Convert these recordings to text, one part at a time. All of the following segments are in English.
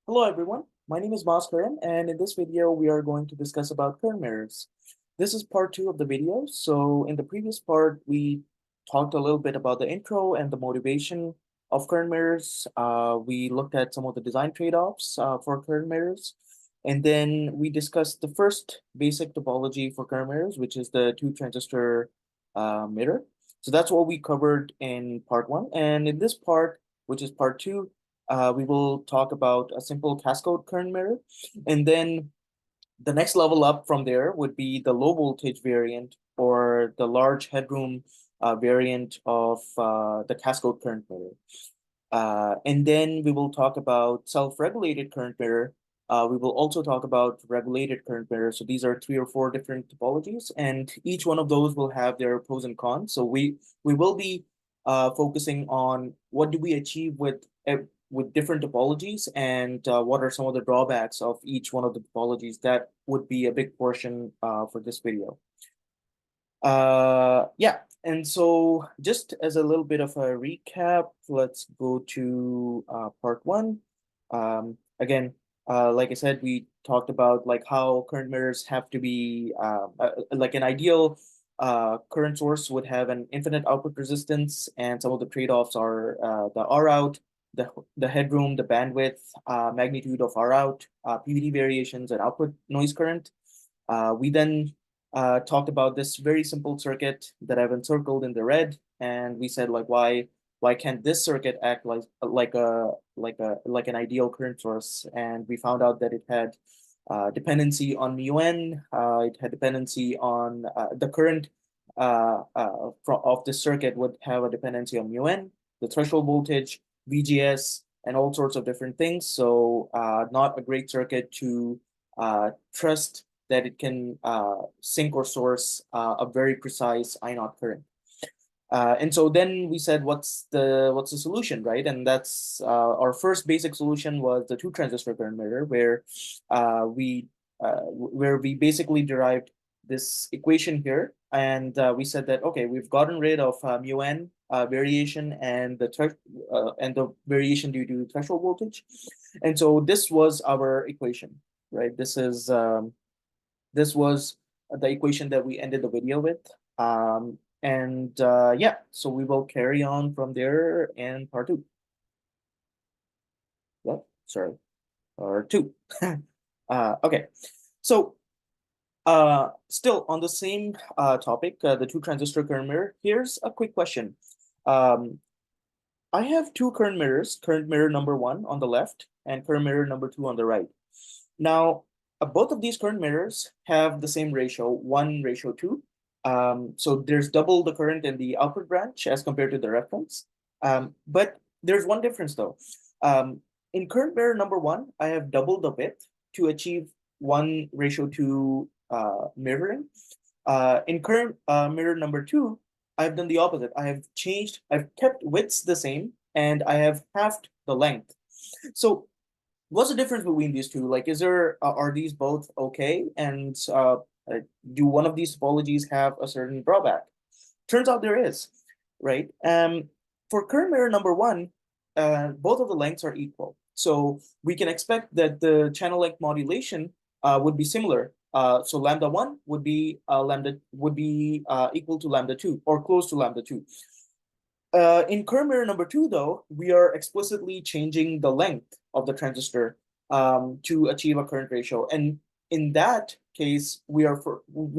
Hello everyone, my name is Bhaskaran and in this video we are going to discuss about current mirrors. This is part 2 of the video. So in the previous part we talked a little bit about the intro and the motivation of current mirrors. We looked at some of the design trade-offs for current mirrors, and then we discussed the first basic topology for current mirrors, which is the two transistor mirror. So that's what we covered in part 1, and in this part, which is part 2, we will talk about a simple Cascode current mirror. And then the next level up from there would be the low voltage variant or the large headroom variant of the Cascode current mirror. And then we will talk about self-regulated current mirror. We will also talk about regulated current mirror. So these are 3 or 4 different topologies, and each one of those will have their pros and cons. So we will be focusing on what do we achieve with different topologies, and what are some of the drawbacks of each one of the topologies. That would be a big portion for this video. Yeah, and so just as a little bit of a recap, let's go to part 1. Again, like I said, we talked about like how current mirrors have to be like an ideal current source would have an infinite output resistance, and some of the trade-offs are the R out, the headroom, the bandwidth, magnitude of R out, PVD variations, and output noise current. We then talked about this very simple circuit that I've encircled in the red, and we said like why can't this circuit act like an ideal current source? And we found out that it had dependency on mu n. It had dependency on the current of the circuit would have a dependency on mu n, the threshold voltage, VGS, and all sorts of different things. So not a great circuit to trust that it can sink or source a very precise I naught current. And so then we said, what's the solution, right? And that's our first basic solution was the two transistor current mirror, where we basically derived this equation here, and we said that okay, we've gotten rid of mu n variation and the variation due to threshold voltage, and so this was our equation, right? This was the equation that we ended the video with. And yeah, so we will carry on from there in part 2. Well, sorry, part 2. Okay, so still on the same topic, the two transistor current mirror. Here's a quick question. Um, I have two current mirrors, current mirror number 1 on the left and current mirror number 2 on the right. Now, both of these current mirrors have the same ratio, 1:2. So there's double the current in the output branch as compared to the reference. But there's one difference though. In current mirror number 1, I have doubled the width to achieve 1:2 mirroring. In current mirror number 2, I've done the opposite. I've kept widths the same, and I have halved the length. So what's the difference between these two? Like, are these both okay? And do one of these topologies have a certain drawback? Turns out there is, right? For current mirror number 1, both of the lengths are equal. So we can expect that the channel length modulation would be similar. So lambda 1 would be equal to lambda 2 or close to lambda 2. In current mirror number 2, though, we are explicitly changing the length of the transistor to achieve a current ratio. And in that case, we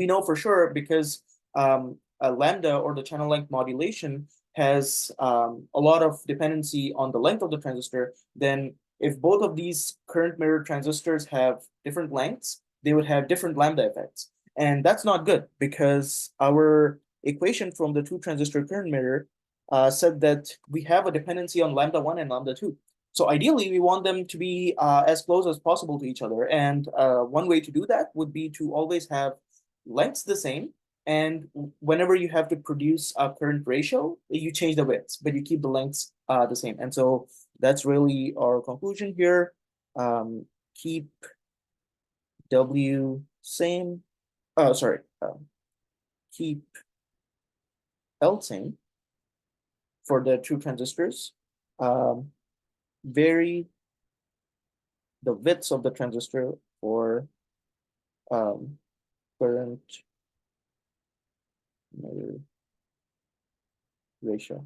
know for sure, because a lambda, or the channel length modulation, has a lot of dependency on the length of the transistor. Then if both of these current mirror transistors have different lengths, they would have different lambda effects. And that's not good, because our equation from the two transistor current mirror said that we have a dependency on lambda 1 and lambda 2. So ideally, we want them to be as close as possible to each other. And one way to do that would be to always have lengths the same. And whenever you have to produce a current ratio, you change the widths, but you keep the lengths the same. And so that's really our conclusion here. Keep W same. Oh, sorry. Keep L same for the two transistors. Vary the widths of the transistor for current mirror ratio.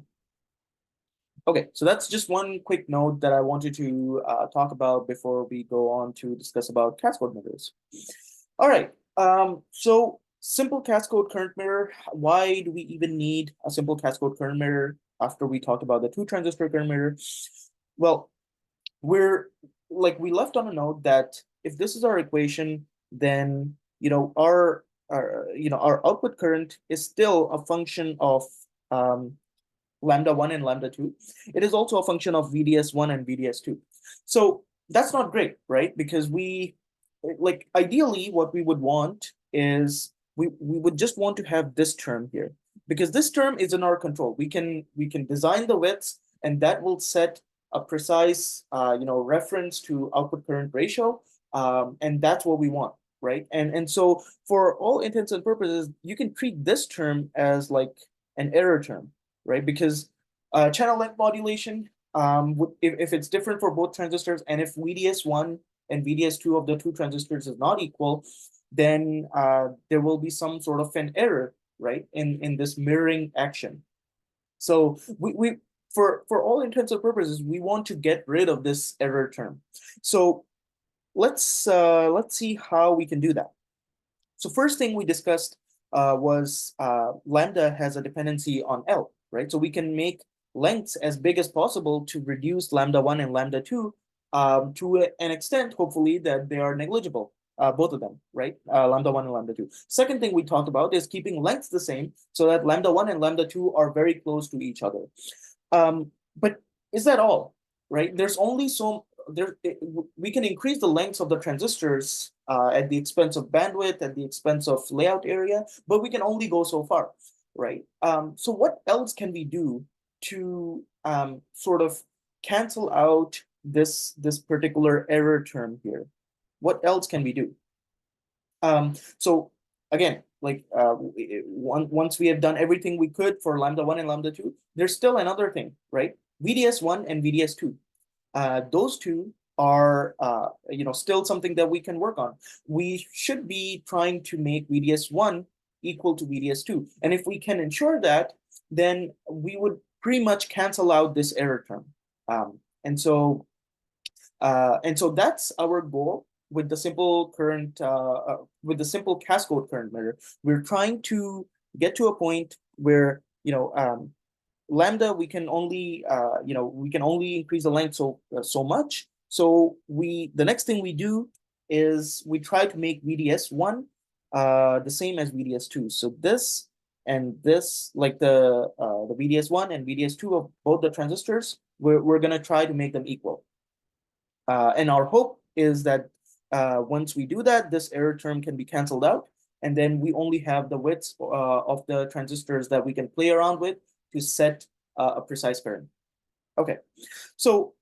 Okay, so that's just one quick note that I wanted to talk about before we go on to discuss about cascode mirrors. All right, so simple cascode current mirror. Why do we even need a simple cascode current mirror after we talked about the two transistor current mirror? Well, we left on a note that if this is our equation, then our output current is still a function of um, lambda 1 and lambda 2. It is also a function of VDS1 and VDS2. So that's not great, right? Because ideally what we would want is we would just want to have this term here, because this term is in our control. We can design the widths, and that will set a precise reference to output current ratio, and that's what we want, right? And so for all intents and purposes, you can treat this term as like an error term, right? Because channel length modulation, if it's different for both transistors, and if VDS1 and VDS2 of the two transistors is not equal, then there will be some sort of an error, right, in this mirroring action. So we for all intents and purposes, we want to get rid of this error term. So let's see how we can do that. So first thing we discussed was lambda has a dependency on L, right? So we can make lengths as big as possible to reduce lambda 1 and lambda 2 to an extent, hopefully, that they are negligible, both of them, right? Lambda 1 and lambda 2. Second thing we talked about is keeping lengths the same so that lambda 1 and lambda 2 are very close to each other. But is that all, right? There's only so there we can increase the lengths of the transistors at the expense of bandwidth, at the expense of layout area, but we can only go so far, right? So what else can we do to sort of cancel out this particular error term here? What else can we do? So again, once we have done everything we could for lambda 1 and lambda 2, there's still another thing, right? VDS1 and VDS2. Those two are still something that we can work on. We should be trying to make VDS1 equal to VDS2. And if we can ensure that, then we would pretty much cancel out this error term. And so that's our goal with the simple cascode current mirror. We're trying to get to a point where lambda we can only increase the length so much. So the next thing we do is we try to make VDS1 the same as VDS2. So this and this, like the VDS1 and VDS2 of both the transistors, we're gonna try to make them equal. And our hope is that once we do that, this error term can be canceled out, and then we only have the widths of the transistors that we can play around with to set a precise current. Okay, so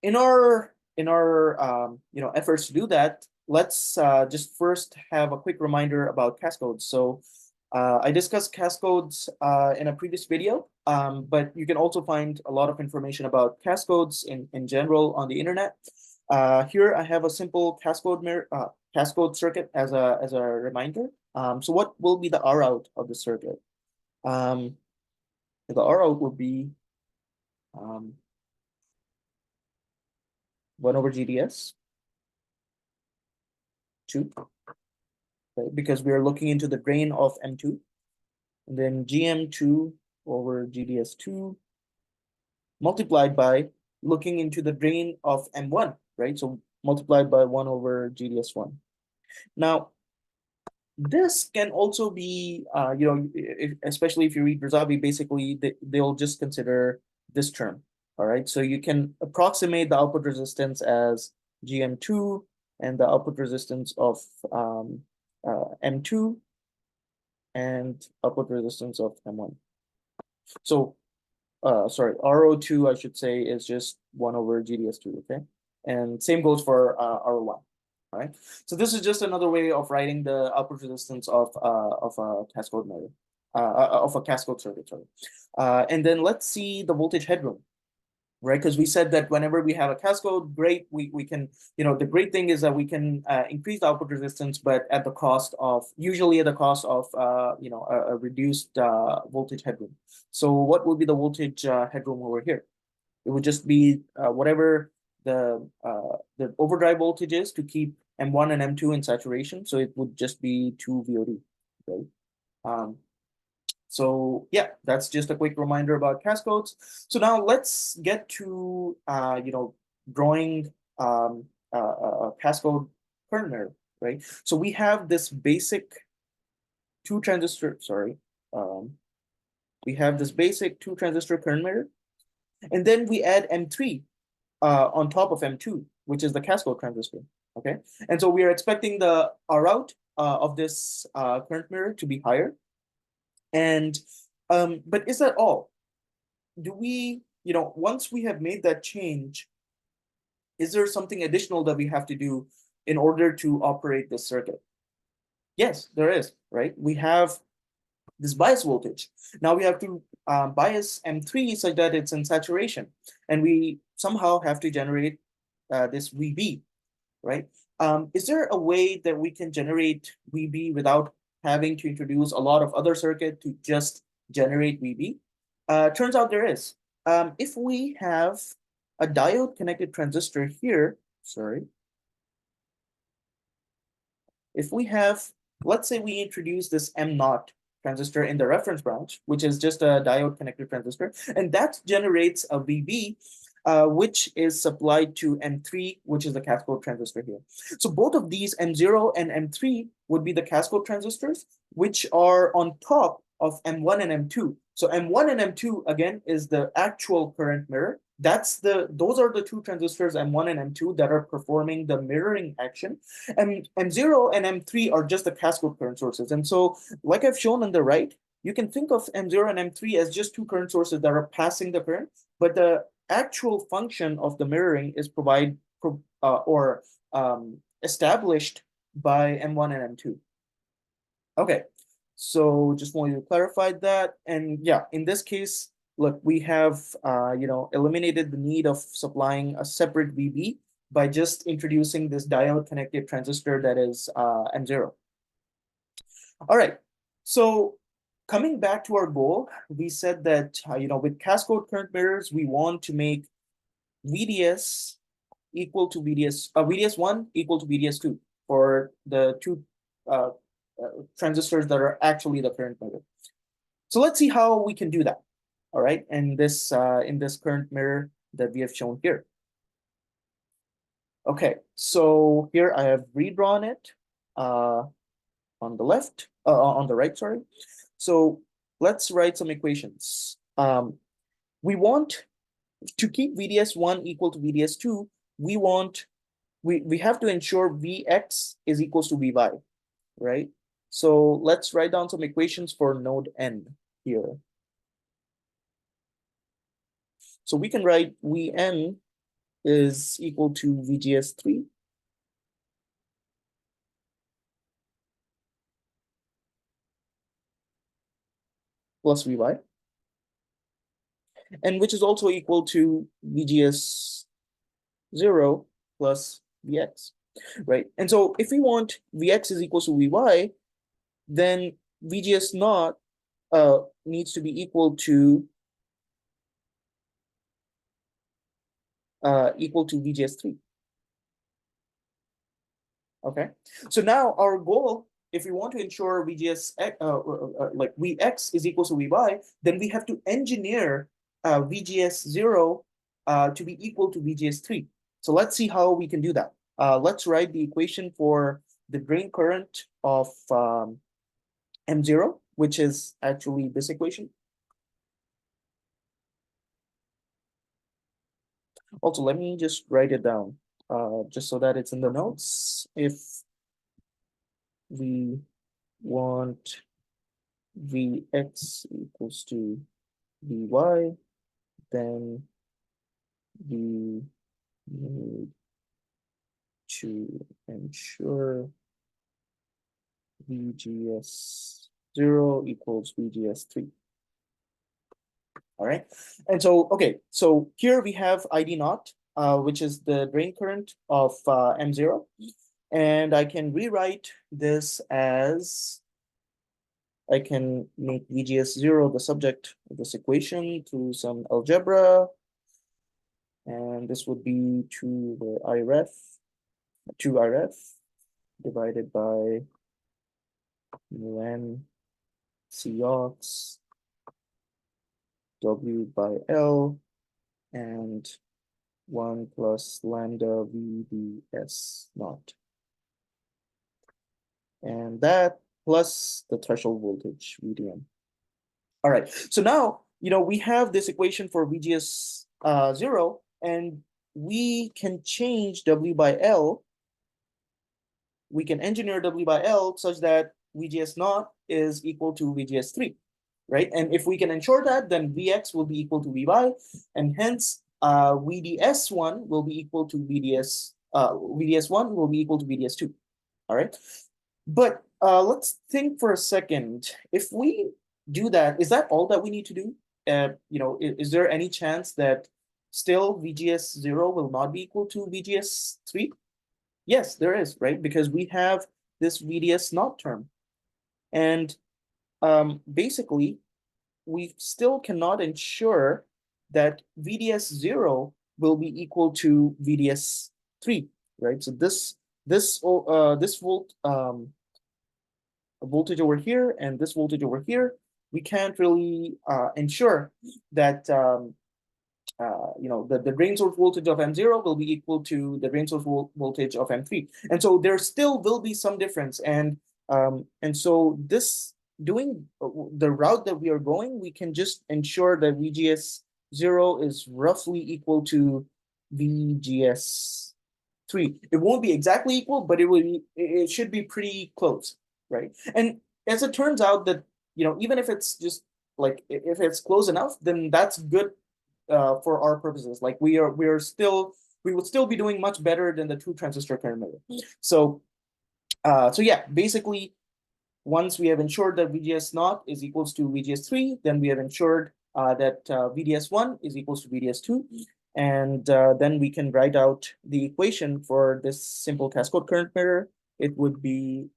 in our efforts to do that, let's just first have a quick reminder about cascodes. So I discussed cascodes in a previous video, but you can also find a lot of information about cascodes in general on the internet. Here I have a simple cascode circuit as a reminder. So what will be the R out of the circuit? The R out will be 1 over GDS 2, right? Because we are looking into the drain of M2, and then GM2 over GDS2 multiplied by looking into the drain of M1, right? So multiplied by 1 over GDS1. Now, this can also be, especially if you read Razavi, basically they'll just consider this term, all right? So you can approximate the output resistance as GM2 and the output resistance of M2 and output resistance of M1. So, sorry, RO2, I should say, is just 1 over GDS2, okay? And same goes for RO1. All right, so this is just another way of writing the output resistance of a cascode mirror, of a cascode circuit. Sorry, and then let's see the voltage headroom. right? Because we said that whenever we have a cascode, great, we can, the great thing is that we can increase the output resistance, but at the cost of, usually at the cost of, a reduced voltage headroom. So what would be the voltage headroom over here? It would just be whatever the overdrive voltage is to keep M1 and M2 in saturation. So it would just be 2 VOD, right? So yeah, that's just a quick reminder about cascodes. So now let's get to drawing a cascode current mirror, right? So we have this basic two transistor, sorry, we have this basic two transistor current mirror, and then we add M3 on top of M2, which is the cascode transistor. Okay, and so we are expecting the R out of this current mirror to be higher. And but is that all? Do we, once we have made that change, is there something additional that we have to do in order to operate this circuit? Yes, there is, right? We have this bias voltage. Now we have to bias M3 such that it's in saturation, and we somehow have to generate this VB, right? Is there a way that we can generate VB without having to introduce a lot of other circuit to just generate VB? Turns out there is. If we have a diode connected transistor here, sorry, if we have, let's say we introduce this M0 transistor in the reference branch, which is just a diode connected transistor, and that generates a VB, which is supplied to M3, which is the cascode transistor here. So both of these, M0 and M3, would be the cascode transistors, which are on top of M1 and M2. So M1 and M2, again, is the actual current mirror. Those are the two transistors, M1 and M2, that are performing the mirroring action. And M0 and M3 are just the cascode current sources. And so, like I've shown on the right, you can think of M0 and M3 as just two current sources that are passing the current, but the actual function of the mirroring is established by M1 and M2. Okay, so just wanted to clarify that. And yeah, in this case, look, we have eliminated the need of supplying a separate VB by just introducing this diode connected transistor that is M0. All right, so coming back to our goal, we said that with cascode current mirrors, we want to make VDS equal to VDS1 equal to VDS2 for the two transistors that are actually the current mirror. So let's see how we can do that. All right, and this in this current mirror that we have shown here. Okay, so here I have redrawn it on the left, on the right, sorry. So let's write some equations. We want to keep VDS1 equal to VDS2, we have to ensure Vx is equals to Vy, right? So let's write down some equations for node N here. So we can write Vn is equal to VGS3 plus Vy, and which is also equal to VGS0 plus Vx, right? And so if we want Vx is equal to Vy, then VGS naught needs to be equal to VGS3. Okay, so now our goal, if we want to ensure VGS like Vx is equal to Vy, then we have to engineer VGS0 to be equal to VGS3. So let's see how we can do that. Let's write the equation for the drain current of M0, which is actually this equation. Also, let me just write it down just so that it's in the notes. If we want Vx equals to Vy, then we need to ensure VGS0 equals VGS3. All right. And so, okay, so here we have ID naught, which is the drain current of M0. And I can rewrite this as, I can make VGS0 the subject of this equation through some algebra. And this would be 2 IREF, 2 IREF divided by mu n C ox W by L and 1 plus lambda VDS naught. And that plus the threshold voltage, VDM. All right, so now, we have this equation for VGS 0, and we can change W by L. We can engineer W by L such that VGS naught is equal to VGS 3, right? And if we can ensure that, then Vx will be equal to Vy, and hence VDS1 will be equal to VDS1 will be equal to VDS2, all right? But let's think for a second. If we do that, is that all that we need to do? Is there any chance that still VGS0 will not be equal to VGS3? Yes, there is, right? Because we have this VDS naught term. And basically, we still cannot ensure that VDS0 will be equal to VDS3, right? So this voltage over here and this voltage over here, we can't really ensure that the drain source voltage of M0 will be equal to the drain source voltage of M3. And so there still will be some difference. And so this doing the route that we are going, we can just ensure that VGS0 is roughly equal to VGS3. It won't be exactly equal, but it should be pretty close, right? And as it turns out that, even if it's just like, if it's close enough, then that's good for our purposes. Like we would still be doing much better than the two transistor current mirror. So yeah, basically, once we have ensured that VGS naught is equals to VGS3, then we have ensured that VDS1 is equals to VDS2. And then we can write out the equation for this simple cascode current mirror. It would be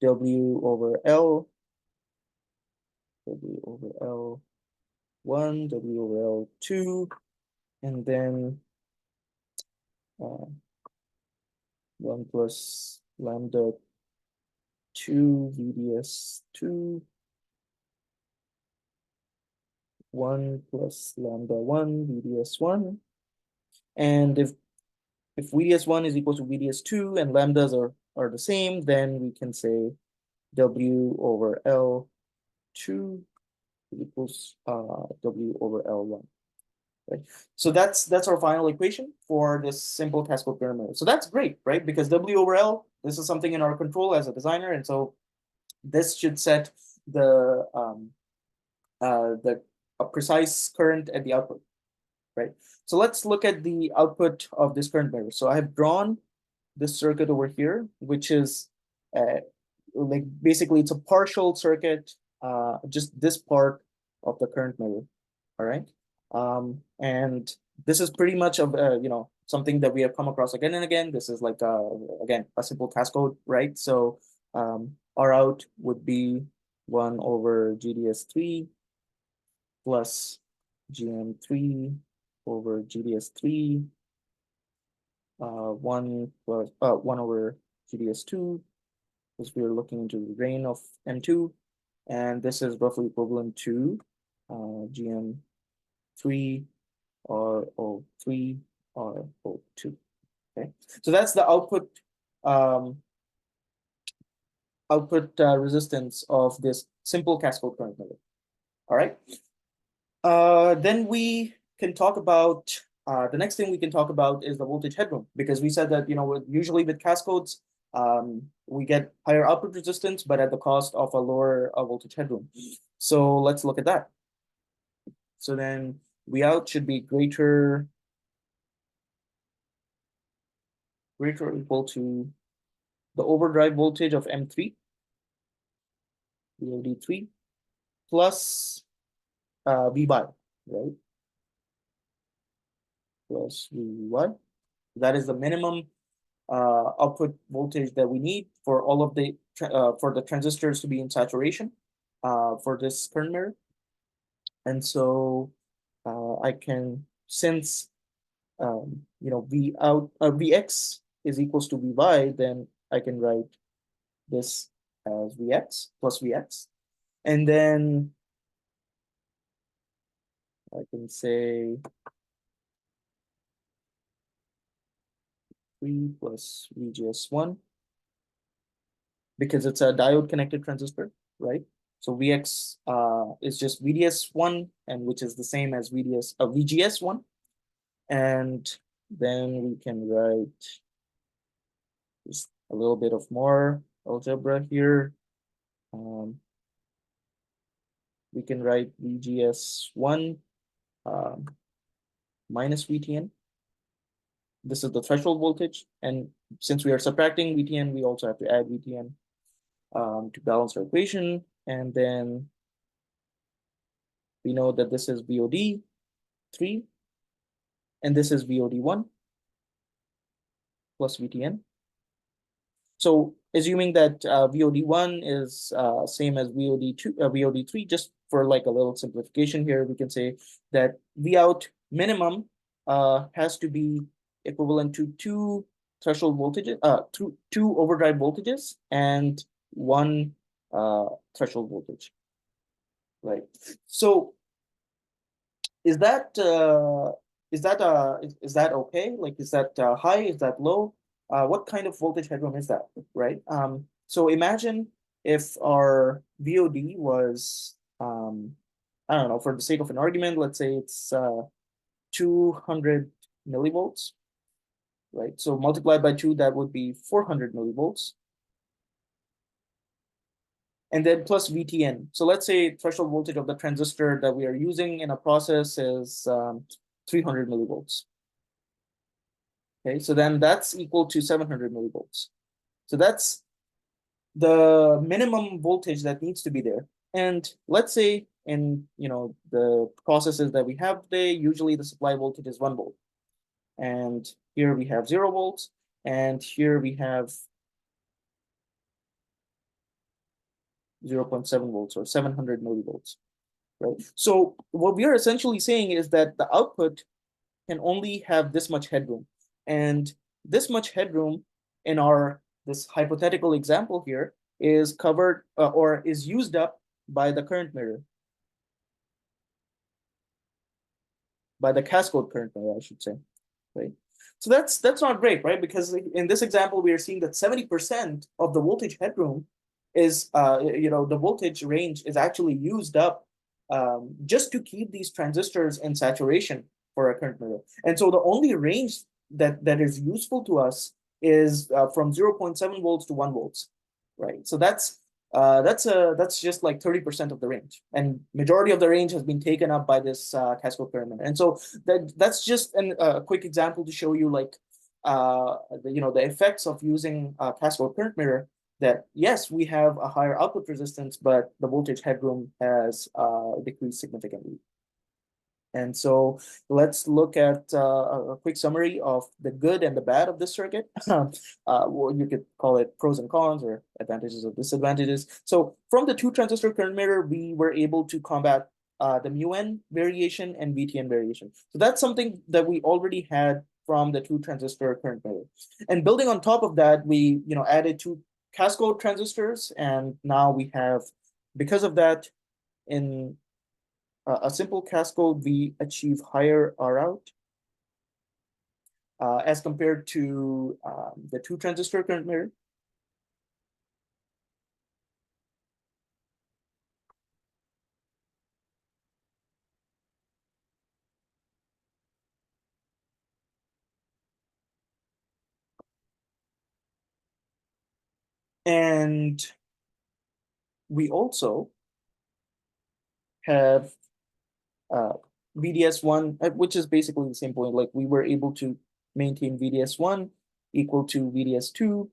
W over L, W over L1, W over L2, and then 1 plus lambda 2 VDS2, 1 plus lambda 1 VDS1. And if VDS1 is equal to VDS2 and lambdas are the same, then we can say W over L2 equals W over L1. Right? So that's our final equation for this simple cascode current mirror. So that's great, right? Because W over L, this is something in our control as a designer, and so this should set the precise current at the output, right? So let's look at the output of this current mirror. So I have drawn this circuit over here, which is like basically it's a partial circuit, just this part of the current mirror, all right? And this is pretty much of something that we have come across again and again. This is like again a simple cascode, right? So R out would be 1 over GDS3 plus GM3 over GDS3, 1 over GDS2, because we are looking into the drain of M2, and this is roughly equivalent to GM3 RO3 RO2. Okay, so that's the output resistance of this simple cascode current mirror. All right. Then we can talk about the next thing we can talk about is the voltage headroom, because we said that usually with cascodes we get higher output resistance, but at the cost of a lower voltage headroom. So let's look at that. So then V out should be greater or equal to the overdrive voltage of M3, VOD3, plus V by, right? Plus Vy. That is the minimum output voltage that we need for all of the for the transistors to be in saturation for this current mirror. And so I can, since V out Vx is equals to Vy, then I can write this as Vx plus Vx. And then I can say 3 plus VGS1 because it's a diode connected transistor, right? So Vx is just VDS1, and which is the same as VGS1. And then we can write just a little bit of more algebra here. We can write VGS1 minus VTN. This is the threshold voltage. And since we are subtracting VTN, we also have to add VTN to balance our equation. And then we know that this is VOD3 and this is VOD1 plus VTN. So assuming that VOD1 is same as VOD3, just for like a little simplification here, we can say that Vout minimum has to be equivalent to 2 threshold voltages, two overdrive voltages and 1 threshold voltage, right? So is that okay? Like, is that high? Is that low? What kind of voltage headroom is that, right? So imagine if our VOD was, I don't know, for the sake of an argument, let's say it's 200 millivolts, right? So multiplied by 2, that would be 400 millivolts. And then plus VTN. So let's say threshold voltage of the transistor that we are using in a process is 300 millivolts. Okay, so then that's equal to 700 millivolts. So that's the minimum voltage that needs to be there. And let's say in the processes that we have today, usually the supply voltage is 1 volt. And here we have 0 volts, and here we have 0.7 volts or 700 millivolts, right? So what we are essentially saying is that the output can only have this much headroom. And this much headroom in this hypothetical example here is covered or is used up by the current mirror, by the cascode current mirror, I should say, right? So that's not great, right? Because in this example, we are seeing that 70% of the voltage headroom is, the voltage range is actually used up just to keep these transistors in saturation for a current mirror. And so the only range that is useful to us is from 0.7 volts to 1 volts, right? So that's just like 30% of the range, and majority of the range has been taken up by this cascode current mirror. And so that's just a quick example to show you like the effects of using cascode current mirror. That yes, we have a higher output resistance, but the voltage headroom has decreased significantly. And so let's look at a quick summary of the good and the bad of this circuit. Well, you could call it pros and cons or advantages or disadvantages. So from the 2 transistor current mirror, we were able to combat the mu-n variation and VTN variation. So that's something that we already had from the 2 transistor current mirror. And building on top of that, we added 2 cascode transistors, and now we have, because of that, in a simple cascode, we achieve higher R out as compared to the 2 transistor current mirror. And we also have VDS1, which is basically the same point. Like, we were able to maintain VDS1 equal to VDS2,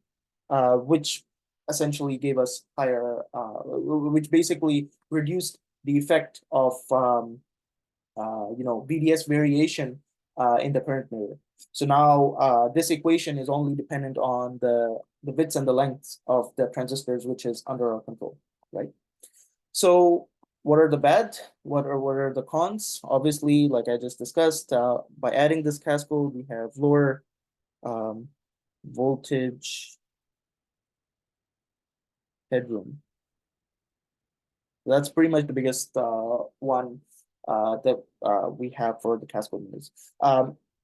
which essentially gave us higher, which basically reduced the effect of VDS variation in the current mirror. So now this equation is only dependent on the widths and the lengths of the transistors, which is under our control, right? So what are the bad? What are the cons? Obviously, like I just discussed, by adding this cascode, we have lower voltage headroom. That's pretty much the biggest one that we have for the cascode mirrors.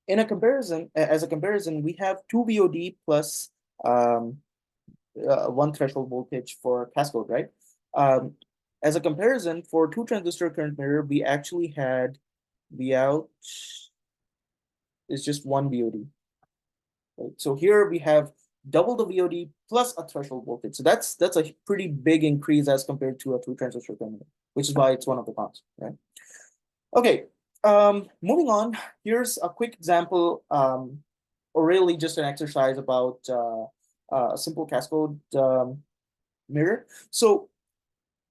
In a comparison, as a comparison, we have 2 VOD plus 1 threshold voltage for cascode, right? As a comparison, for 2 transistor current mirror, we actually had Vout is just 1 VOD. Right? So here we have double the VOD plus a threshold voltage. So that's a pretty big increase as compared to a 2 transistor current mirror, which is why it's one of the cons, right? Okay, moving on, here's a quick example, or really just an exercise about a simple cascode mirror. So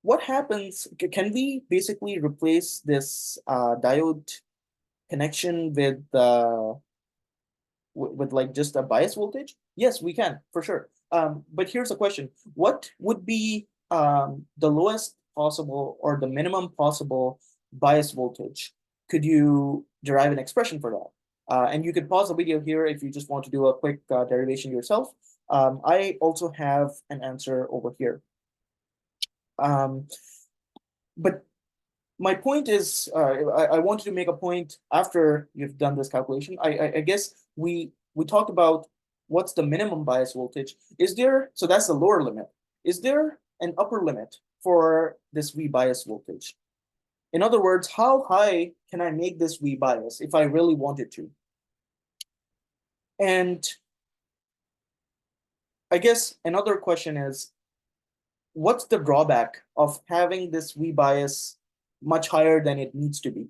what happens, can we basically replace this diode connection with like just a bias voltage? Yes, we can, for sure. But here's a question. What would be the lowest possible or the minimum possible bias voltage? Could you derive an expression for that? And you could pause the video here if you just want to do a quick derivation yourself. I also have an answer over here. But my point is, I wanted to make a point after you've done this calculation. I guess we talked about what's the minimum bias voltage. Is there, so that's the lower limit. Is there an upper limit for this V bias voltage? In other words, how high can I make this V bias if I really wanted to? And I guess another question is, what's the drawback of having this V bias much higher than it needs to be,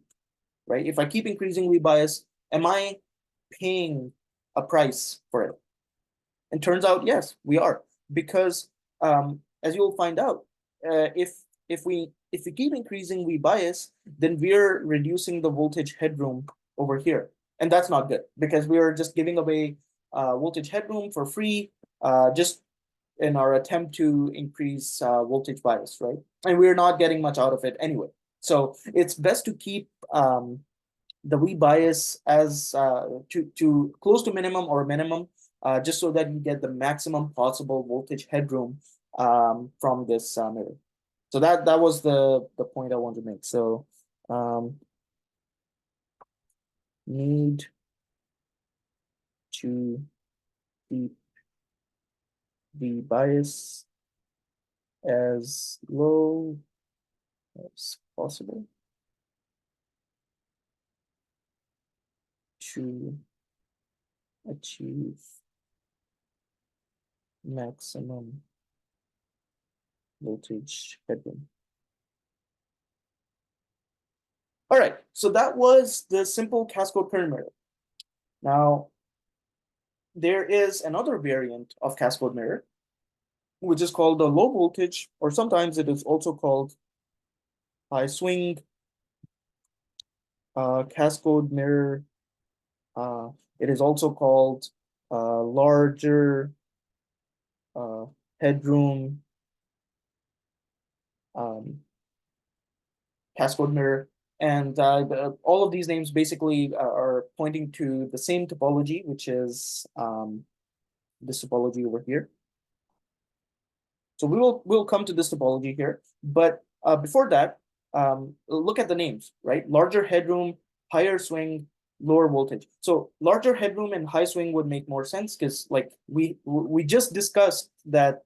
right? If I keep increasing V bias, am I paying a price for it? And turns out, yes, we are, because as you'll find out, if we keep increasing V bias, then we're reducing the voltage headroom over here, and that's not good because we are just giving away voltage headroom for free, just in our attempt to increase voltage bias, right? And we're not getting much out of it anyway. So it's best to keep the V bias as to close to minimum or minimum, just so that you get the maximum possible voltage headroom from this mirror. So that was the point I wanted to make. So need to keep the bias as low as possible to achieve maximum voltage headroom. All right, so that was the simple cascode current mirror. Now, there is another variant of cascode mirror, which is called the low voltage, or sometimes it is also called high swing cascode mirror. It is also called larger headroom cascode mirror. And all of these names basically are pointing to the same topology, which is this topology over here. So we'll come to this topology here, but before that, look at the names, right? Larger headroom, higher swing, lower voltage. So larger headroom and high swing would make more sense because, like we just discussed that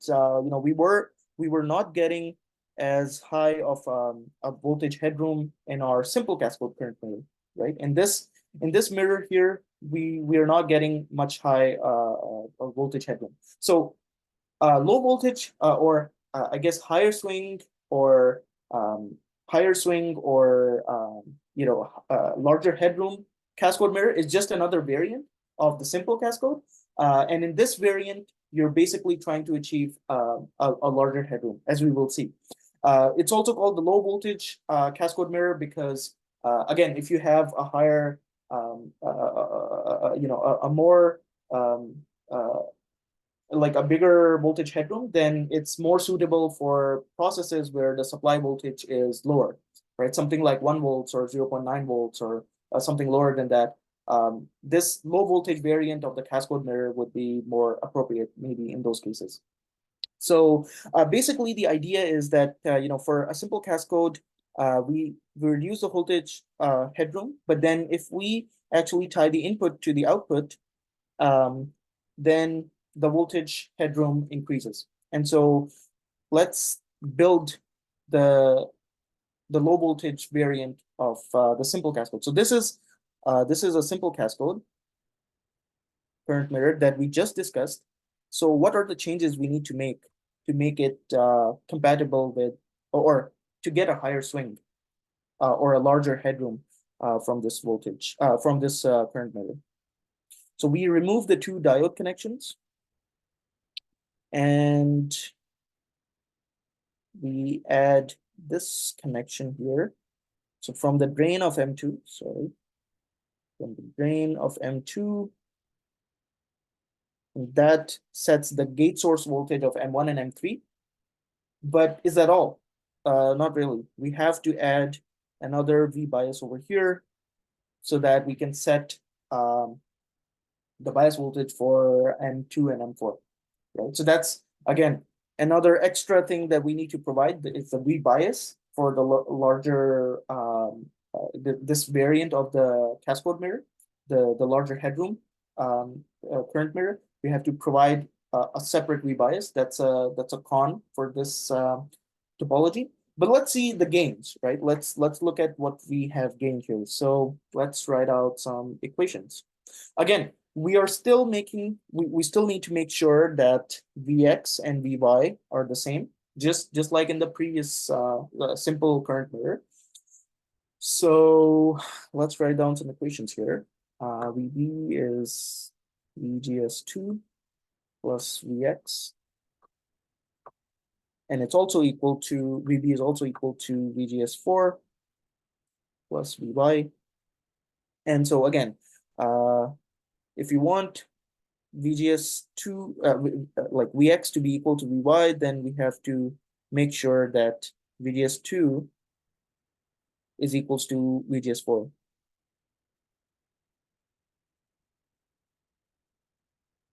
we were not getting as high of a voltage headroom in our simple cascode current mirror, right? In this mirror here, we are not getting much high voltage headroom. So low voltage or I guess higher swing or larger headroom cascode mirror is just another variant of the simple cascode. And in this variant, you're basically trying to achieve a larger headroom, as we will see. It's also called the low voltage cascode mirror because again, if you have a higher, a more um, uh, like a bigger voltage headroom, then it's more suitable for processes where the supply voltage is lower, right? Something like 1 volts or 0.9 volts or something lower than that. This low voltage variant of the cascode mirror would be more appropriate maybe in those cases. So basically the idea is that, for a simple cascode, we reduce the voltage headroom, but then if we actually tie the input to the output, um, then the voltage headroom increases. And so let's build the low voltage variant of the simple cascode. So this is a simple cascode current mirror that we just discussed. So what are the changes we need to make it compatible with, or to get a higher swing or a larger headroom from this voltage from this current mirror? So we remove the two diode connections and we add this connection here. So from the drain of M2, from the drain of M2, that sets the gate source voltage of M1 and M3. But is that all? Not really. We have to add another V bias over here so that we can set the bias voltage for M2 and M4, right? So that's, again, another extra thing that we need to provide is the V bias for the larger, this variant of the cascode mirror, the larger headroom current mirror. We have to provide a separate V bias. That's a con for this topology. But let's see the gains, right? Let's look at what we have gained here. So let's write out some equations. Again, we still need to make sure that Vx and Vy are the same, just like in the previous simple current mirror. So let's write down some equations here. Vb is VGS2 plus Vx, and it's also equal to, Vb is also equal to VGS4 plus Vy. And so again, if you want VGS2, like Vx to be equal to Vy, then we have to make sure that VGS2 is equals to VGS4.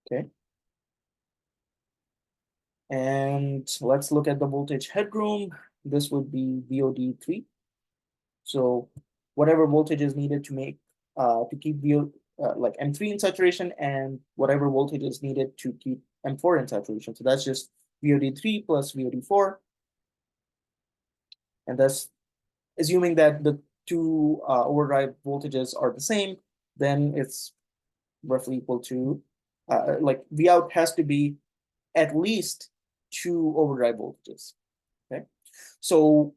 Okay. And let's look at the voltage headroom. This would be VOD3. So whatever voltage is needed to make to keep like M3 in saturation, and whatever voltage is needed to keep M4 in saturation. So that's just VOD3 plus VOD4. And that's assuming that the two overdrive voltages are the same, then it's roughly equal to, like Vout has to be at least two overdrive voltages. Okay, so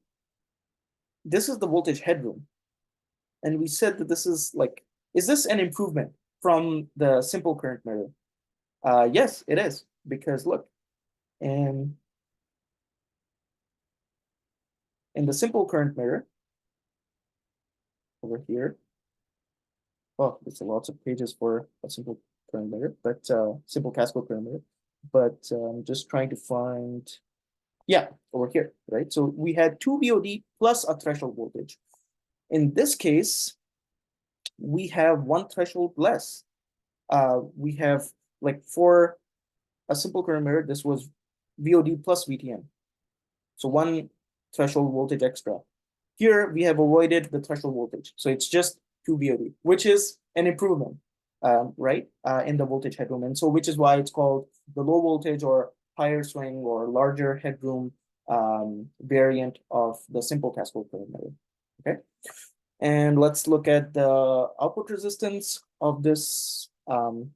this is the voltage headroom. And we said that this is like, is this an improvement from the simple current mirror? Yes, it is, because look, in the simple current mirror over here, oh, there's lots of pages for a simple current mirror, but simple cascode current mirror. But I'm just trying to find, yeah, over here, right? So we had two VOD plus a threshold voltage. In this case, we have one threshold less. We have, like, for a simple current mirror, this was VOD plus VTM. So one threshold voltage extra. Here we have avoided the threshold voltage. So it's just 2 VOD, which is an improvement, right, in the voltage headroom. And so which is why it's called the low voltage or higher swing or larger headroom variant of the simple cascode current mirror. Okay. And let's look at the output resistance of this current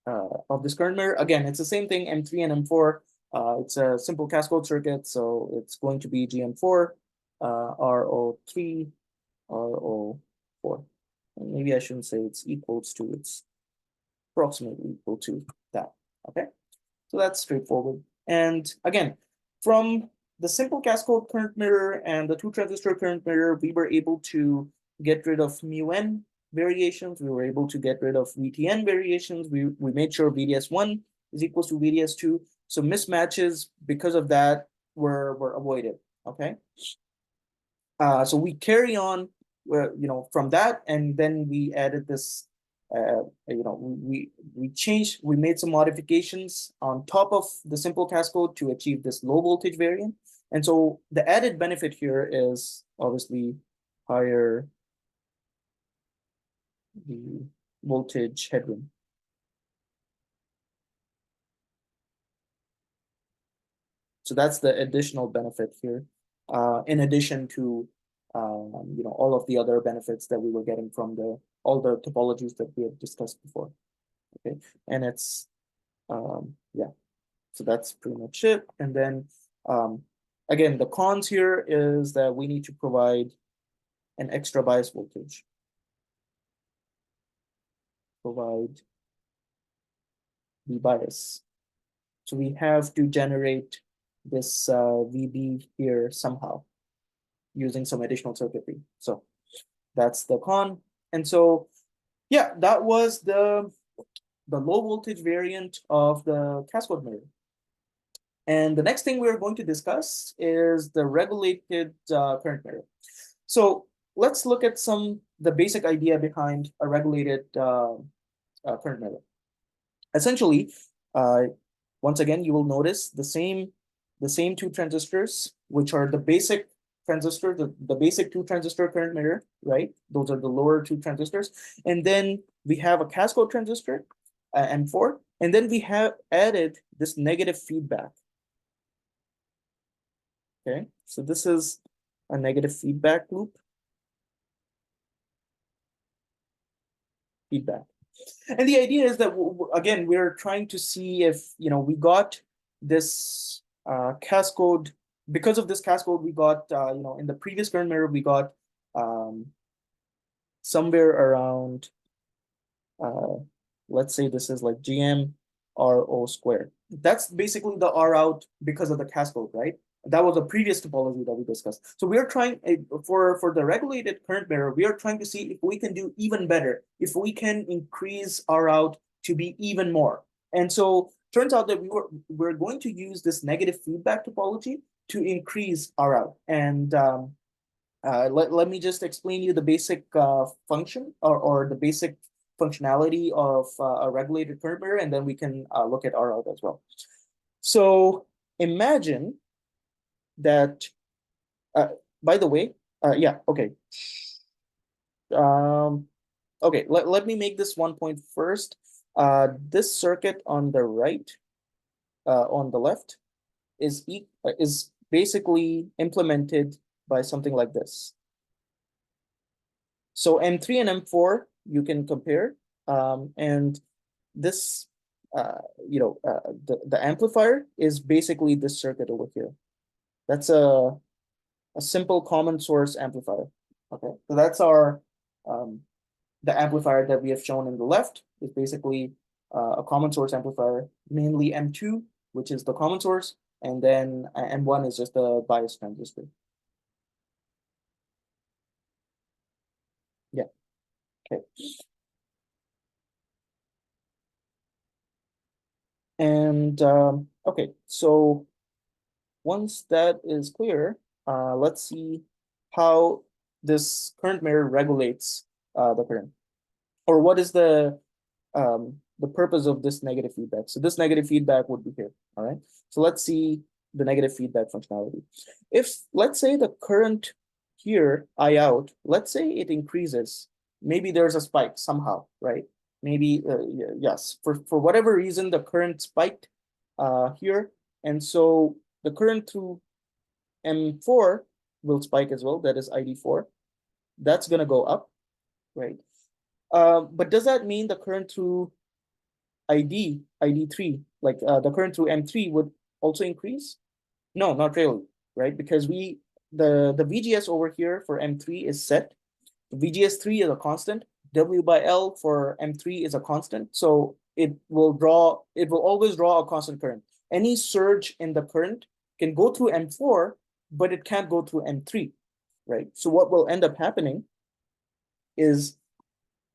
mirror. Again, it's the same thing, M3 and M4. It's a simple cascode circuit, so it's going to be GM4, RO3, RO4. And maybe I shouldn't say it's equals to, it's approximately equal to that. Okay, so that's straightforward. And again, from the simple cascode current mirror and the two transistor current mirror, we were able to get rid of mu n variations. We were able to get rid of VTN variations. We made sure VDS1 is equals to VDS2. So mismatches because of that were avoided. Okay. So we carry on, from that, and then we added this. We made some modifications on top of the simple cascode to achieve this low voltage variant. And so the added benefit here is obviously higher the voltage headroom. So that's the additional benefit here, in addition to all of the other benefits that we were getting from all the topologies that we have discussed before. Okay, and it's yeah, so that's pretty much it. And then again, the cons here is that we need to provide an extra bias voltage. Provide the bias. So we have to generate this VB here somehow using some additional circuitry. So that's the con. And so, yeah, that was the low voltage variant of the cascode mirror. And the next thing we're going to discuss is the regulated current mirror. So let's look at the basic idea behind a regulated current mirror. Essentially, once again, you will notice the same two transistors, which are the basic transistor, the basic two transistor current mirror, right? Those are the lower two transistors. And then we have a cascode transistor, M4, and then we have added this negative feedback. Okay, so this is a negative feedback loop. Feedback. And the idea is that, again, we're trying to see if, we got this cascode. Because of this cascode, we got, in the previous current mirror, we got somewhere around, let's say this is like GM RO squared. That's basically the R out because of the cascode, right? That was a previous topology that we discussed. So we are trying, for the regulated current mirror, we are trying to see if we can do even better, if we can increase R out to be even more. And so turns out that we're going to use this negative feedback topology to increase R out. And let me just explain you the basic function or the basic functionality of a regulated current mirror, and then we can look at R out as well. So imagine that, by the way, yeah, okay. Okay, let me make this one point first. This circuit on the right, on the left, is basically implemented by something like this. So M3 and M4 you can compare, and this, the amplifier is basically this circuit over here. That's a simple common source amplifier. Okay, so that's our the amplifier that we have shown in the left is basically a common source amplifier, mainly M2, which is the common source, and then M1 is just a bias transistor. Yeah. Okay. And okay, so once that is clear, let's see how this current mirror regulates the current, or what is the purpose of this negative feedback. So this negative feedback would be here. All right. So let's see the negative feedback functionality. If, let's say, the current here, I out, let's say it increases, maybe there's a spike somehow, right? Maybe, yes, for whatever reason, the current spiked here. And so the current through M4 will spike as well. That is ID4. That's going to go up, right? But does that mean the current through ID3, like the current through M3 would also increase? No, not really, right? Because the VGS over here for M3 is set. VGS3 is a constant. W by L for M3 is a constant. So it will always draw a constant current. Any surge in the current can go through M4, but it can't go through M3, right? So what will end up happening is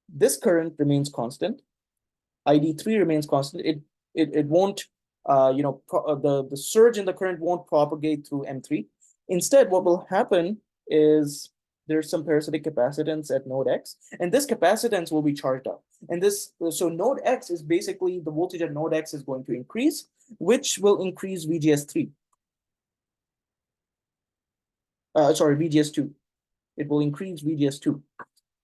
this current remains constant, ID3 remains constant. It won't, the surge in the current won't propagate through M3. Instead, what will happen is there's some parasitic capacitance at node X, and this capacitance will be charged up. And so node X is basically the voltage at node X is going to increase, which will increase VGS3. Sorry, VGS2. It will increase VGS2.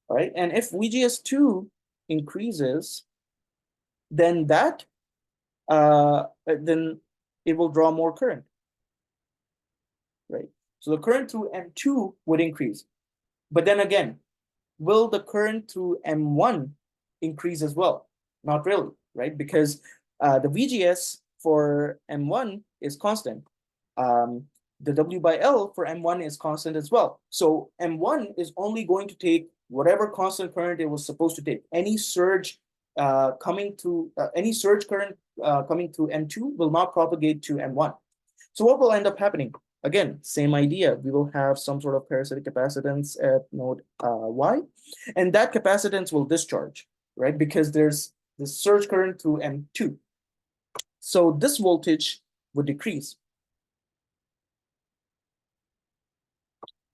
All right, and if VGS2 increases, then then it will draw more current, right? So the current through M2 would increase. But then again, will the current through M1 increase as well? Not really, right? Because the VGS for M1 is constant. The W by L for M1 is constant as well. So M1 is only going to take whatever constant current it was supposed to take. Any surge current coming through M2 will not propagate to M1. So what will end up happening? Again, same idea. We will have some sort of parasitic capacitance at node Y, and that capacitance will discharge, right? Because there's the surge current through M2. So this voltage would decrease.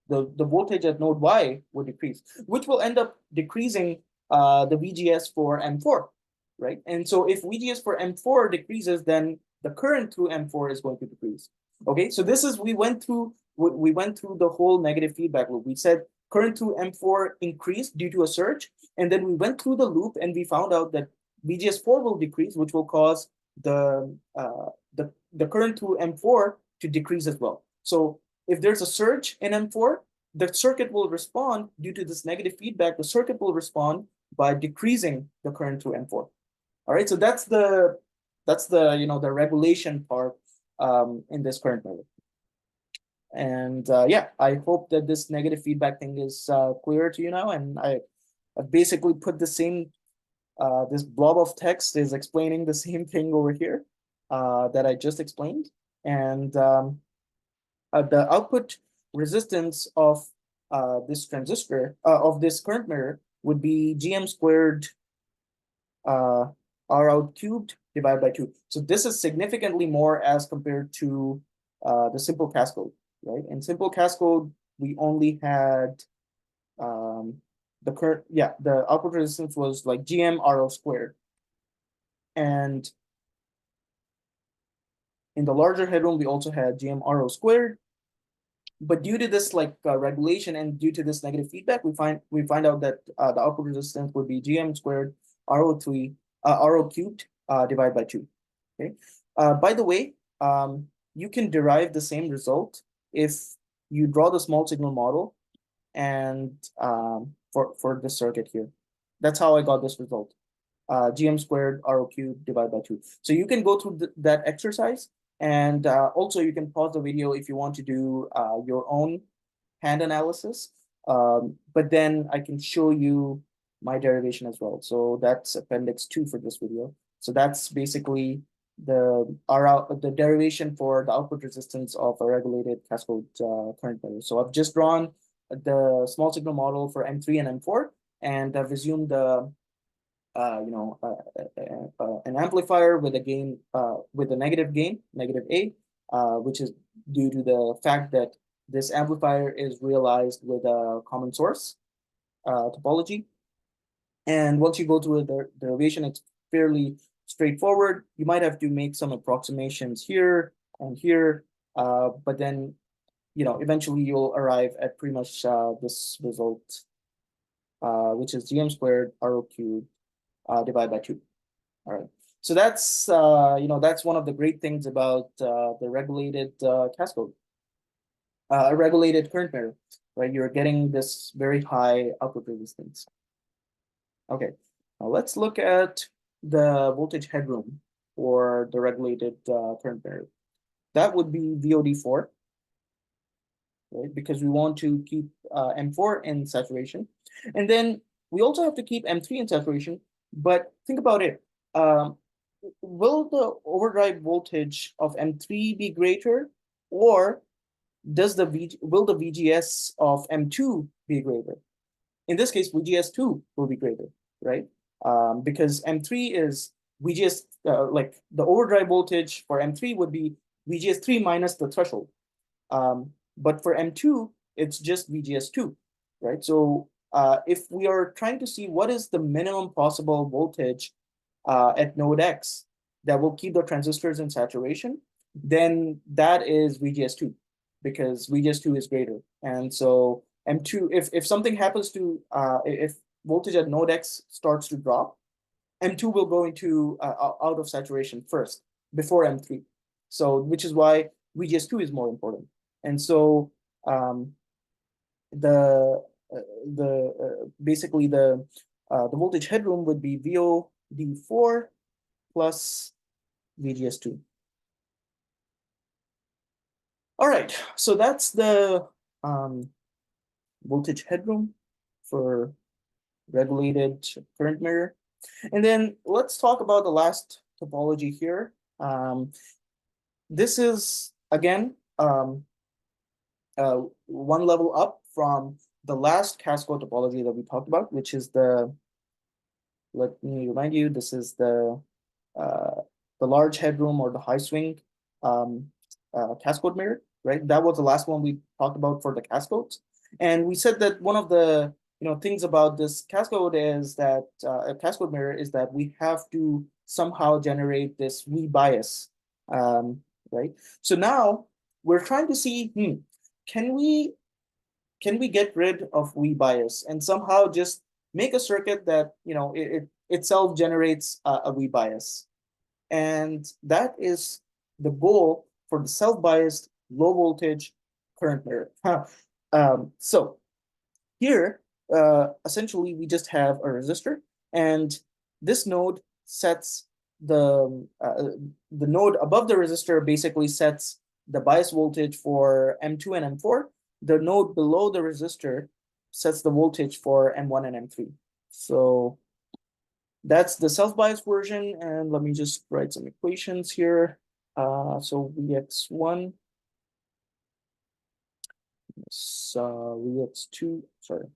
The voltage at node Y would decrease, which will end up decreasing the VGS for M4, right? And so if VGS for M4 decreases, then the current through M4 is going to decrease. Okay, so this is, we went through the whole negative feedback loop. We said current through M4 increased due to a surge, and then we went through the loop and we found out that VGS4 will decrease, which will cause the current through M4 to decrease as well. So if there's a surge in M4, the circuit will respond due to this negative feedback. The circuit will respond by decreasing the current through M4. All right, so that's the the regulation part in this current mirror. And yeah, I hope that this negative feedback thing is clear to you now. And I basically put the same this blob of text is explaining the same thing over here that I just explained. And the output resistance of this transistor, of this current mirror, would be GM squared R out cubed divided by 2. So this is significantly more as compared to the simple Cascode, right? In simple Cascode, we only had the output resistance was like GM RO squared. And in the larger headroom, we also had GM RO squared. But due to this regulation and due to this negative feedback, we find out that the output resistance would be GM squared RO cubed divided by 2. Okay. By the way, you can derive the same result if you draw the small signal model and for this circuit here. That's how I got this result. GM squared RO cubed divided by 2. So you can go through that exercise, and also you can pause the video if you want to do your own hand analysis. But then I can show you my derivation as well. So that's appendix 2 for this video. So that's basically the derivation for the output resistance of a regulated Cascode current mirror. So I've just drawn the small signal model for M3 and M4, and I've assumed the an amplifier with a gain with a negative gain, negative A, which is due to the fact that this amplifier is realized with a common source topology. And once you go through the derivation, it's fairly straightforward. You might have to make some approximations here and here, but then eventually you'll arrive at pretty much this result, which is GM squared RO cubed divided by 2. All right. So that's that's one of the great things about the regulated Cascode, a regulated current mirror, right? You're getting this very high output resistance. Okay. Now let's look at the voltage headroom for the regulated current mirror. That would be VOD4, right? Because we want to keep M4 in saturation, and then we also have to keep M3 in saturation. But think about it. Will the overdrive voltage of M3 be greater or will the VGS of M2 be greater? In this case, VGS2 will be greater, right? Because M3 is VGS, like the overdrive voltage for M3 would be VGS3 minus the threshold. But for M2, it's just VGS2, right? So if we are trying to see what is the minimum possible voltage at node X that will keep the transistors in saturation, then that is VGS2, because VGS2 is greater. And so M2, if something happens to, if voltage at node X starts to drop, M2 will go into out of saturation first before M3. So which is why VGS2 is more important. And so the basically the voltage headroom would be VOD4 plus VGS2. All right, so that's the voltage headroom for regulated current mirror. And then let's talk about the last topology here. This is, again, one level up from the last Cascode topology that we talked about, which is let me remind you, this is the large headroom or the high swing Cascode mirror, right? That was the last one we talked about for the Cascodes. And we said that one of the things about this Cascode is that a Cascode mirror is that we have to somehow generate this V bias, right? So now we're trying to see, can we get rid of V bias and somehow just make a circuit that it itself generates a V bias? And that is the goal for the self-biased low voltage current mirror. So here, essentially, we just have a resistor, and this node sets the node above the resistor basically sets the bias voltage for M2 and M4. The node below the resistor sets the voltage for M1 and M3. So that's the self-biased version, and let me just write some equations here. So Vx1 Vx2, sorry,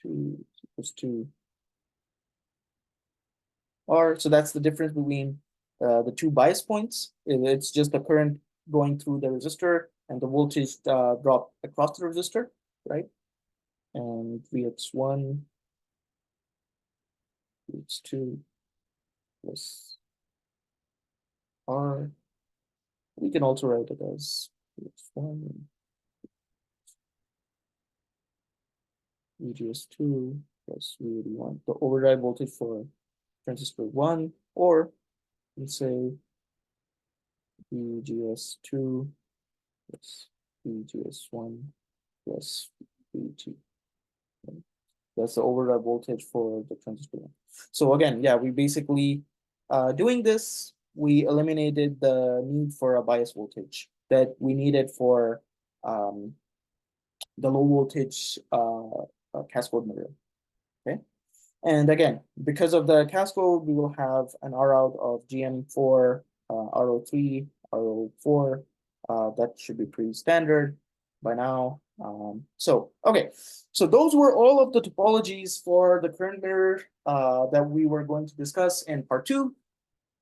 2 equals to R. So that's the difference between the two bias points. It's just the current going through the resistor and the voltage drop across the resistor, right? And Vx1 Vx2 plus R. We can also write it as Vx1 VGS2 plus VAD1, the overdrive voltage for transistor 1, or let's say VGS2 plus VGS1 plus VT. That's the overdrive voltage for the transistor 1. So again, yeah, we basically, doing this, we eliminated the need for a bias voltage that we needed for the low voltage Cascode mirror, okay? And again, because of the Cascode, we will have an R out of GM4, RO3, RO4. That should be pretty standard by now. So, okay, so those were all of the topologies for the current mirror that we were going to discuss in part 2.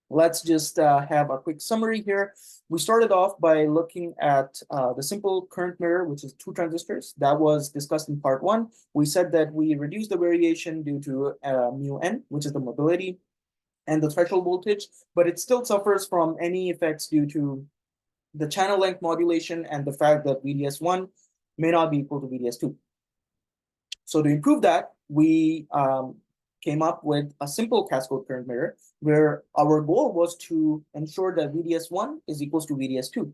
Let's just have a quick summary here. We started off by looking at the simple current mirror, which is 2 transistors. That was discussed in part 1. We said that we reduced the variation due to mu n, which is the mobility and the threshold voltage, but it still suffers from any effects due to the channel length modulation and the fact that VDS1 may not be equal to VDS2. So to improve that, we came up with a simple Cascode current mirror where our goal was to ensure that VDS1 is equals to VDS2.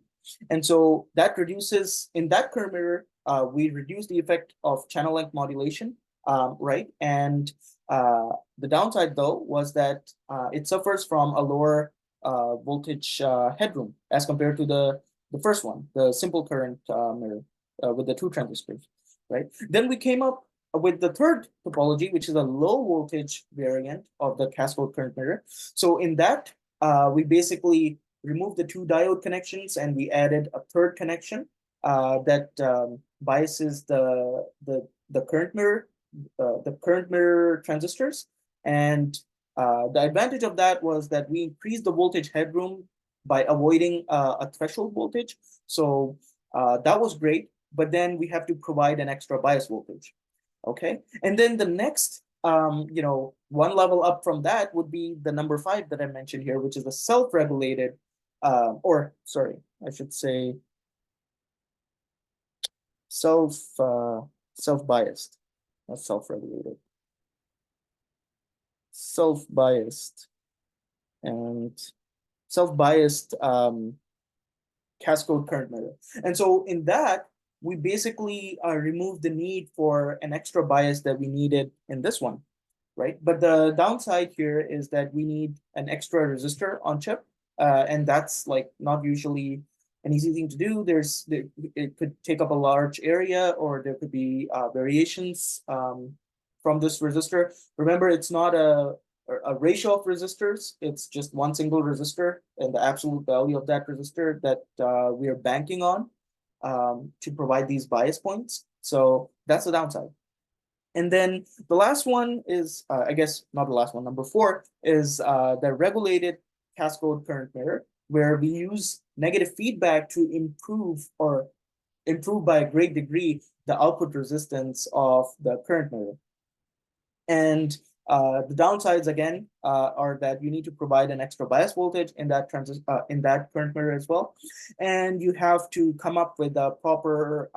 And so that reduces, in that current mirror, we reduce the effect of channel length modulation, right? And the downside, though, was that it suffers from a lower voltage headroom as compared to the first one, the simple current mirror with the 2 transistors, right? Then we came up with the third topology, which is a low voltage variant of the Cascode current mirror. So in that, we basically removed the two diode connections and we added a third connection that biases the current mirror transistors. And the advantage of that was that we increased the voltage headroom by avoiding a threshold voltage. So that was great, but then we have to provide an extra bias voltage. Okay, and then the next, one level up from that would be the number 5 that I mentioned here, which is the self-regulated, or sorry, I should say self-biased, not self-regulated, self-biased, and self-biased cascode current mirror. And so in that, we basically removed the need for an extra bias that we needed in this one, right? But the downside here is that we need an extra resistor on chip, and that's like not usually an easy thing to do. It could take up a large area, or there could be variations from this resistor. Remember, it's not a ratio of resistors. It's just one single resistor and the absolute value of that resistor that we are banking on to provide these bias points. So that's the downside. And then the last one is, I guess not the last one, number 4 is the regulated cascode current mirror, where we use negative feedback to improve by a great degree the output resistance of the current mirror. And the downsides again are that you need to provide an extra bias voltage in that current mirror as well, and you have to come up with a proper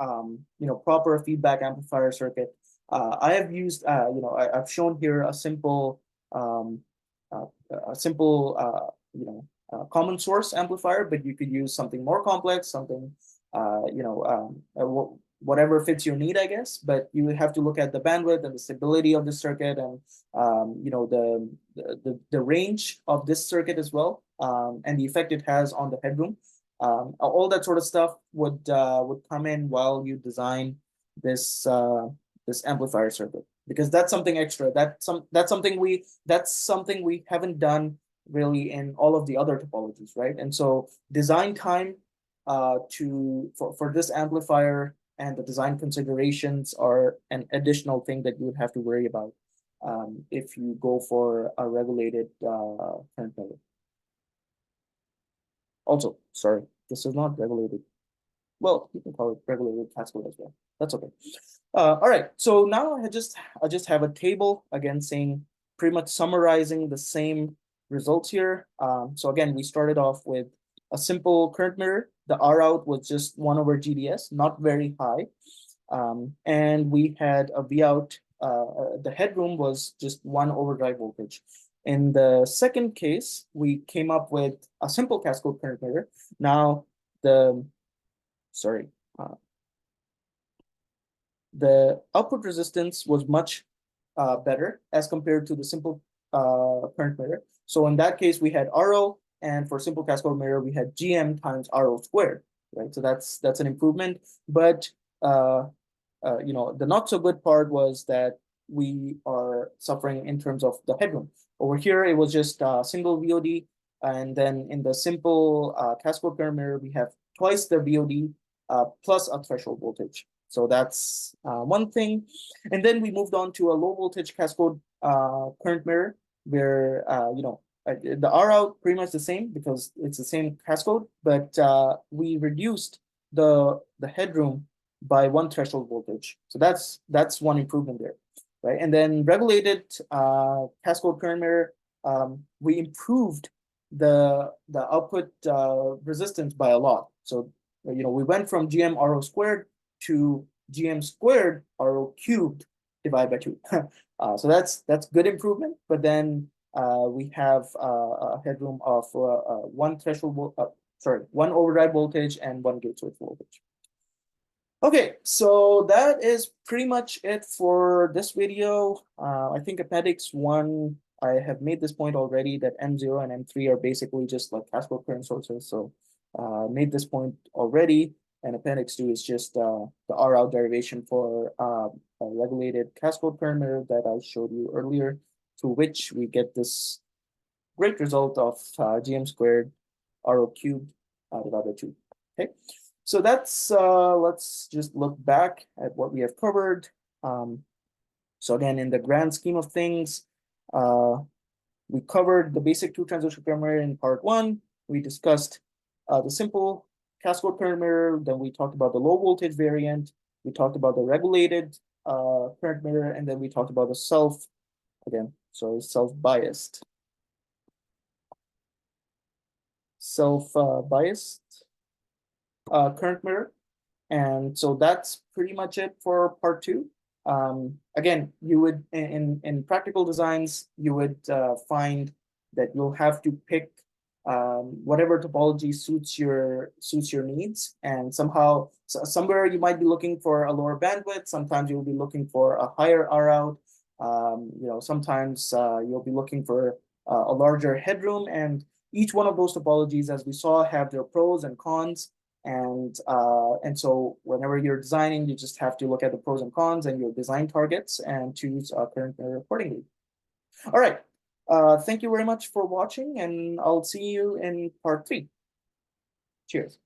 proper feedback amplifier circuit. I have used I've shown here a simple common source amplifier, but you could use something more complex, something whatever fits your need, I guess. But you have to look at the bandwidth and the stability of the circuit, and the range of this circuit as well, and the effect it has on the headroom. All that sort of stuff would come in while you design this this amplifier circuit, because that's something extra. That's something we haven't done really in all of the other topologies, right? And so design time for this amplifier and the design considerations are an additional thing that you would have to worry about if you go for a regulated current mirror. Also, sorry, this is not regulated. Well, you can call it regulated cascode as well. That's okay. All right, so now I just have a table again saying, pretty much summarizing the same results here. So again, we started off with a simple current mirror. The R out was just 1 over GDS, not very high. And we had a V out, the headroom was just 1 over drive voltage. In the second case, we came up with a simple cascode current mirror. Now, the output resistance was much better as compared to the simple current mirror. So in that case, we had RO, and for simple cascode mirror, we had GM times RO squared, right? So that's an improvement. But the not so good part was that we are suffering in terms of the headroom. Over here, it was just single VOD, and then in the simple cascode current mirror, we have twice the VOD plus a threshold voltage. So that's one thing. And then we moved on to a low voltage cascode current mirror, where the R out pretty much the same because it's the same cascode, but we reduced the headroom by 1 threshold voltage. So that's one improvement there, right? And then regulated cascode current mirror, we improved the output resistance by a lot. So we went from GM RO squared to GM squared RO cubed divided by 2. So that's good improvement. But then we have a headroom of 1 threshold, 1 overdrive voltage and 1 gate source voltage. Okay, so that is pretty much it for this video. I think appendix 1, I have made this point already, that M0 and M3 are basically just like cascode current sources. So made this point already. And appendix 2 is just the R out derivation for a regulated cascode current mirror that I showed you earlier, to which we get this great result of GM squared RO cubed divided by 2. Okay, so that's let's just look back at what we have covered. So again, in the grand scheme of things, we covered the basic two-transistor current mirror in part 1. We discussed the simple cascode current mirror. Then we talked about the low voltage variant. We talked about the regulated current mirror, and then we talked about the self-biased current mirror. And so that's pretty much it for part 2. Again, you would in practical designs, you would find that you'll have to pick whatever topology suits your needs, and somewhere you might be looking for a lower bandwidth. Sometimes you'll be looking for a higher R out. Sometimes you'll be looking for a larger headroom, and each one of those topologies, as we saw, have their pros and cons. And so whenever you're designing, you just have to look at the pros and cons and your design targets and choose a current mirror accordingly. All right. Thank you very much for watching, and I'll see you in part 3. Cheers.